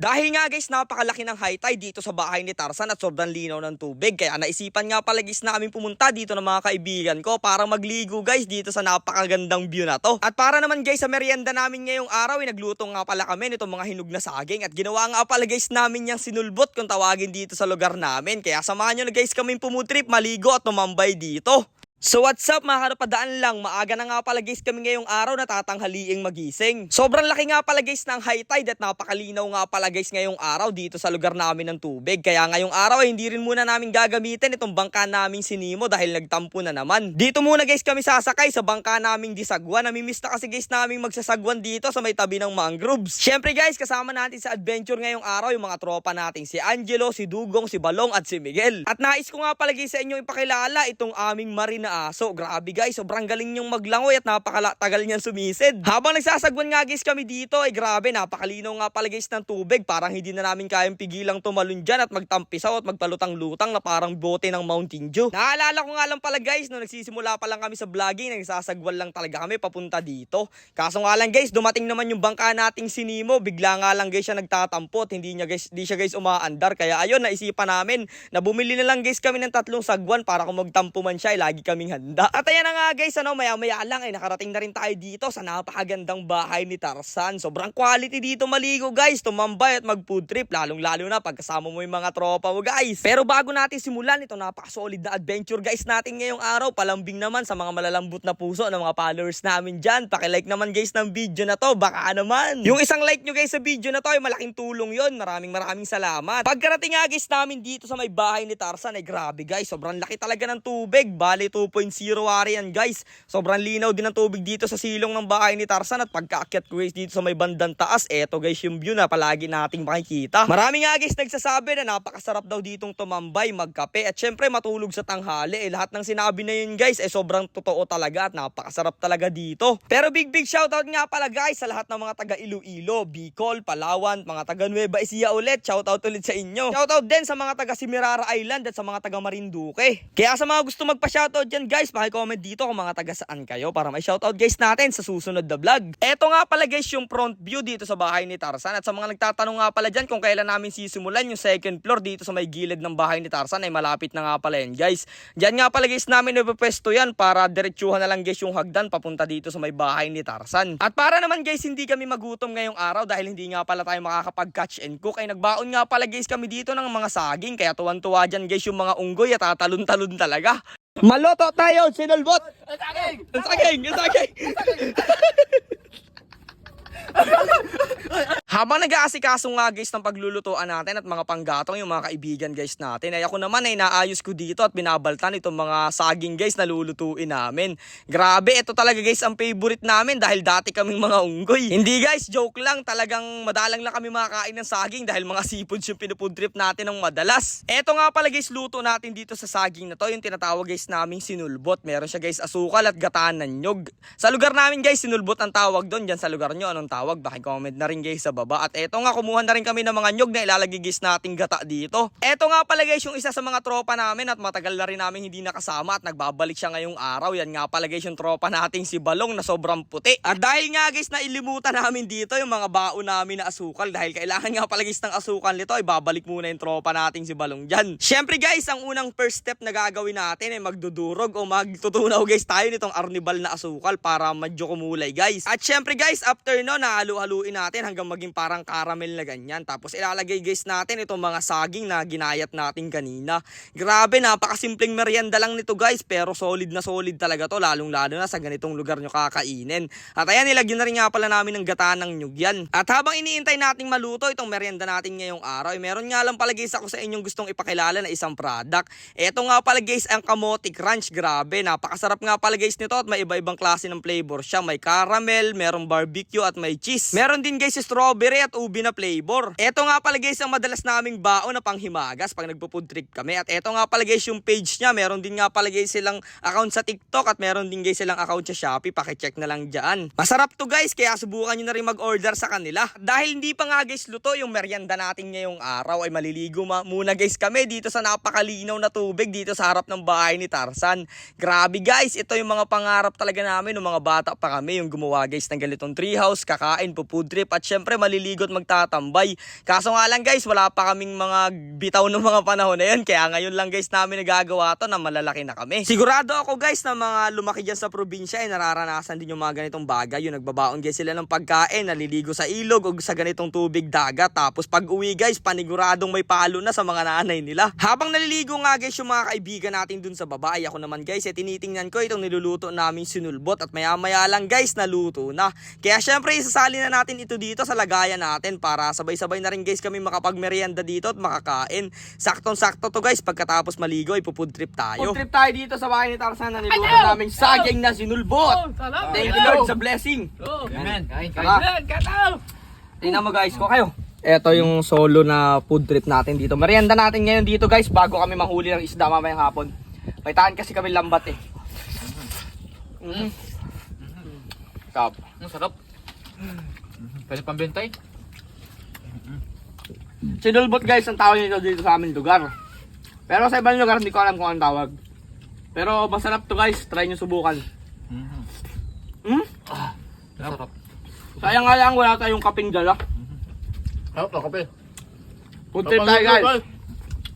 Dahil nga guys, napakalaki ng high tide dito sa bahay ni Tarzan at sobrang linaw ng tubig. Kaya naisipan nga pala guys na aming pumunta dito ng mga kaibigan ko para magligo guys dito sa napakagandang view na to. At para naman guys sa merienda namin ngayong araw, nagluto nga pala kami nitong mga hinog na saging. At ginawa nga pala guys namin yung sinulbot kung tawagin dito sa lugar namin. Kaya samahan nyo na guys kami pumutrip, maligo at tumambay dito. So what's up mga kanapadaan lang, maaga na nga pala guys kami ngayong araw na tatanghaliing magising. Sobrang laki nga pala guys ng high tide at napakalinaw nga pala guys ngayong araw dito sa lugar namin ng tubig. Kaya ngayong araw ay hindi rin muna namin gagamitin itong bangka naming sinimo dahil nagtampo na naman. Dito muna guys kami sasakay sa bangka naming disagwan. Namimiss na kasi guys naming magsasagwan dito sa may tabi ng mangroves. Syempre guys, kasama natin sa adventure ngayong araw yung mga tropa nating si Angelo, si Dugong, si Balong at si Miguel. At nais ko nga pala guys sa inyo ipakilala itong aming marina aso. Grabe guys, sobrang galing niyong maglangoy at napakatagal niyang sumisid. Habang nagsasagwan nga guys kami dito ay grabe, napakalinaw nga pala guys ng tubig. Parang hindi na namin kayang pigilang tumalon dyan at magtampisaw at magpalutang-lutang na parang bote ng Mountain Dew. Naalala ko nga lang pala guys, nung nagsisimula pa lang kami sa vlogging, nagsasagwan lang talaga kami papunta dito. Kaso nga lang guys, dumating naman yung bangka nating sinimo. Bigla nga lang guys siya nagtatampot. Hindi siya guys umaandar. Kaya ayun, naisipan namin na bumili na lang guys kami ng 3 sagwan para kung magtampo man siya ay lagi kaming handa. At ayan na nga guys, maya-maya lang ay nakarating na rin tayo dito sa napakagandang bahay ni Tarzan. Sobrang quality dito maligo guys, tumambay at mag-food trip, lalong-lalo na pagkasama mo yung mga tropa mo guys. Pero bago natin simulan ito napaka-solid na adventure guys natin ngayong araw, palambing naman sa mga malalambot na puso ng mga followers namin dyan. Paki-like naman guys ng video na to, baka naman. Yung isang like nyo guys sa video na to ay malaking tulong yon. Maraming salamat. Pagkarating nga guys namin dito sa may bahay ni Tarzan ay grabe guys, sobrang laki talaga ng tubig. Bali 2.0 wari yan guys. Sobrang linaw din ng tubig dito sa silong ng bahay ni Tarzan. At pagkaakyat ko guys dito sa may bandang taas, eto guys yung view na palagi nating makikita. Marami nga guys nagsasabi na napakasarap daw ditong tumambay, magkape at syempre matulog sa tanghali. Lahat ng sinabi na yun guys sobrang totoo talaga at napakasarap talaga dito. Pero big shoutout nga pala guys sa lahat ng mga taga Iloilo, Bicol, Palawan, mga taga Nueva Ecija ulit. Shoutout ulit sa inyo. Shoutout din sa mga taga Semirara Island at sa mga taga Marinduque. Kaya sa mga gusto magpa-shoutout dyan guys, paki-comment dito kung mga taga saan kayo para may shoutout guys natin sa susunod na vlog. Eto nga pala guys yung front view dito sa bahay ni Tarzan. At sa mga nagtatanong nga pala dyan kung kailan namin sisimulan yung second floor dito sa may gilid ng bahay ni Tarzan ay malapit na nga pala yan guys. Diyan nga pala guys namin ipapwesto yan para diretsuhan na lang guys yung hagdan papunta dito sa may bahay ni Tarzan. At para naman guys hindi kami magutom ngayong araw dahil hindi nga pala tayo makakapag-catch and cook ay nagbaon nga pala guys kami dito ng mga saging. Kaya tuwan-tuwa dyan guys yung mga unggoy at tatalon-talon talaga. Maloto tayo, sinulbot! Ang saging! Habang nag-aasikaso nga guys ng paglulutuan natin at mga panggatong yung mga kaibigan guys natin, ay ako naman ay naayos ko dito at binabaltan itong mga saging guys na lulutuin namin. Grabe, ito talaga guys ang favorite namin dahil dati kaming mga unggoy. Hindi guys, joke lang, talagang madalang lang kami makakain ng saging dahil mga seafoods yung pinufood trip natin ng madalas. Ito nga pala guys, luto natin dito sa saging na to, yung tinatawag guys naming sinulbot. Meron siya guys asukal at gatanan nyog. Sa lugar namin guys, sinulbot ang tawag doon. Dyan sa lugar nyo, anong tawag? Baki-comment na rin guys sa baba. At eto nga, kumuha na rin kami ng mga nyog na ilalagay guys nating gata dito. Eto nga pala guys yung isa sa mga tropa namin at matagal na rin namin hindi nakasama at nagbabalik siya ngayong araw. Yan nga pala guys yung tropa nating si Balong na sobrang puti. At dahil nga guys na ilimutan namin dito yung mga baon namin na asukal dahil kailangan nga pala guys ng asukal nito ay babalik muna yung tropa nating si Balong dyan. Syempre guys, ang unang first step na gagawin natin ay magdudurog o magtutunaw guys tayo nitong arnibal na asukal para medyo kumulay guys. At syempre guys, after no, haluin natin hanggang maging parang caramel na ganyan. Tapos ilalagay guys natin itong mga saging na ginayat natin kanina. Grabe, napakasimpleng merienda lang nito guys, pero solid na solid talaga to, lalong-lalo na sa ganitong lugar nyo kakainin. At ayan, nilagyan na rin nga pala namin ng gata ng nyug yan. At habang iniintay nating maluto itong merienda natin ngayong araw, meron nga lang pala guys ako sa inyong gustong ipakilala na isang product. Eto nga pala guys ang Kamote Crunch. Grabe, napakasarap nga pala guys nito at may iba-ibang klase ng flavor siya. May caramel, merong barbecue at may cheese. Meron din guys strawberry at ubi na flavor. Eto nga pala guys ang madalas naming baon na panghimagas pag nagpo-food trip kami. At eto nga pala guys yung page niya. Meron din nga pala guys silang account sa TikTok at meron din guys silang account sa Shopee. Paki-check na lang dyan. Masarap to guys, kaya subukan nyo na rin mag-order sa kanila. Dahil hindi pa nga guys luto yung merienda natin ngayong araw ay maliligo muna guys kami dito sa napakalinaw na tubig dito sa harap ng bahay ni Tarzan. Grabe guys, ito yung mga pangarap talaga namin ng mga bata pa kami, yung gumawa guys ng ganitong treehouse, kakain po food trip at syempre maliligo at magtatambay. Kaso nga lang guys, wala pa kaming mga bitaw ng mga panahon na yun. Kaya ngayon lang guys namin nagagawa to na malalaki na kami. Sigurado ako guys na mga lumaki dyan sa probinsya ay nararanasan din yung mga ganitong bagay. Yung nagbabaon guys sila ng pagkain, naliligo sa ilog o sa ganitong tubig dagat. Tapos pag uwi guys, paniguradong may palo na sa mga nanay nila. Habang naliligo nga guys yung mga kaibigan natin dun sa baba, ay ako naman guys tinitingnan ko itong niluluto namin sinulbot at maya maya lang guys naluto na. Kaya syempre isasali na natin ito dito sa lagayan natin para sabay-sabay na rin guys kami makapagmerienda dito at makakain. Saktong-sakto to guys, pagkatapos maligo ay food trip tayo. Food trip tayo dito sa bahay ni Tarzan na niluto namin saging na sinulbot. Thank you Lord sa blessing. Amen. Kain. Tingnan mo guys, ko kayo. Ito yung solo na food trip natin dito. Merienda natin ngayon dito guys bago kami manghuli ng isda mamayang hapon. May taan kasi kami lambat eh. Sarap. Sarap. Pwede pambentay. Sinulbot guys ang tawag nito dito sa aming lugar. Pero sa ibang lugar hindi ko alam kung anong tawag. Pero masarap to guys, try nyo subukan. Sarap. Sayang nga lang wala tayong kaping dala. Sarap na kape. Food trip tayo guys.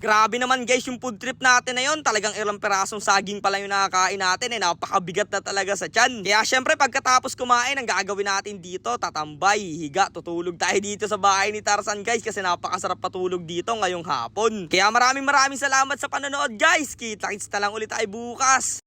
Grabe naman guys yung food trip natin na yun. Talagang ilang perasong saging pala yung nakakain natin eh. Napakabigat na talaga sa tiyan. Kaya syempre pagkatapos kumain, ang gagawin natin dito, tatambay, higa, tutulog tayo dito sa bahay ni Tarzan guys. Kasi napakasarap patulog dito ngayong hapon. Kaya maraming salamat sa panonood guys. Kita-kits na lang ulit tayo bukas.